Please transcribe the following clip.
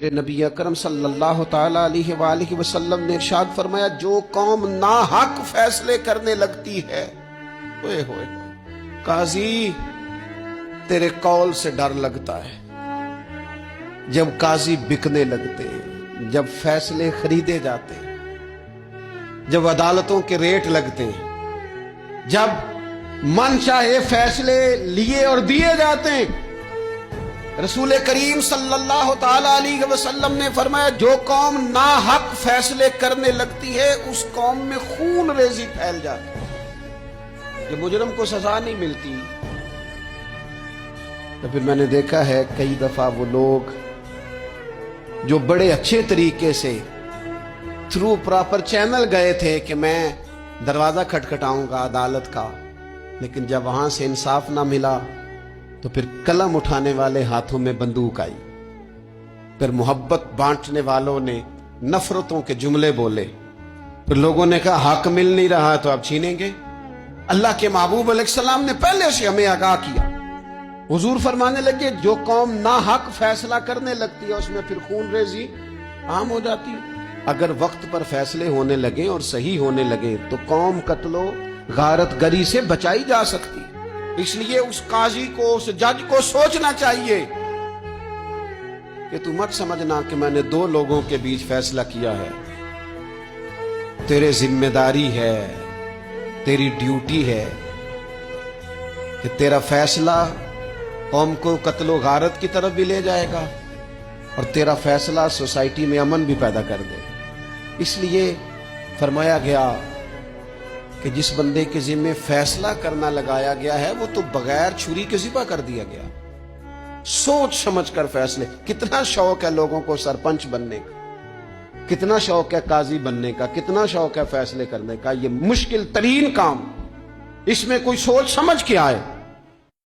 نبی اکرم صلی اللہ تعالی علیہ وآلہ وسلم نے ارشاد فرمایا، جو قوم ناحق فیصلے کرنے لگتی ہے، ہوئے ہوئے قاضی تیرے قول سے ڈر لگتا ہے۔ جب قاضی بکنے لگتے ہیں، جب فیصلے خریدے جاتے ہیں، جب عدالتوں کے ریٹ لگتے ہیں، جب من چاہے فیصلے لیے اور دیے جاتے ہیں، رسول کریم صلی اللہ تعالی علیہ وسلم نے فرمایا، جو قوم ناحق فیصلے کرنے لگتی ہے اس قوم میں خون ریزی پھیل جاتی ہے، جب مجرم کو سزا نہیں ملتی۔ تو پھر میں نے دیکھا ہے کئی دفعہ وہ لوگ جو بڑے اچھے طریقے سے تھرو پراپر چینل گئے تھے کہ میں دروازہ کھٹکھٹاؤں گا عدالت کا، لیکن جب وہاں سے انصاف نہ ملا تو پھر قلم اٹھانے والے ہاتھوں میں بندوق آئی، پھر محبت بانٹنے والوں نے نفرتوں کے جملے بولے، پھر لوگوں نے کہا حق مل نہیں رہا تو اب چھینیں گے۔ اللہ کے محبوب علیہ السلام نے پہلے سے ہمیں آگاہ کیا۔ حضور فرمانے لگے، جو قوم ناحق فیصلہ کرنے لگتی ہے اس میں پھر خون ریزی عام ہو جاتی ہے۔ اگر وقت پر فیصلے ہونے لگیں اور صحیح ہونے لگیں تو قوم قتل و غارت گری سے بچائی جا سکتی۔ اس لیے اس قاضی کو، اس جج کو سوچنا چاہیے کہ تو مت سمجھنا کہ میں نے دو لوگوں کے بیچ فیصلہ کیا ہے۔ تیرے ذمہ داری ہے، تیری ڈیوٹی ہے کہ تیرا فیصلہ قوم کو قتل و غارت کی طرف بھی لے جائے گا اور تیرا فیصلہ سوسائٹی میں امن بھی پیدا کر دے۔ اس لیے فرمایا گیا کہ جس بندے کے ذمہ فیصلہ کرنا لگایا گیا ہے وہ تو بغیر چھری کے ذبح کر دیا گیا۔ سوچ سمجھ کر فیصلے۔ کتنا شوق ہے لوگوں کو سرپنچ بننے کا، کتنا شوق ہے قاضی بننے کا، کتنا شوق ہے فیصلے کرنے کا۔ یہ مشکل ترین کام، اس میں کوئی سوچ سمجھ کے آئے۔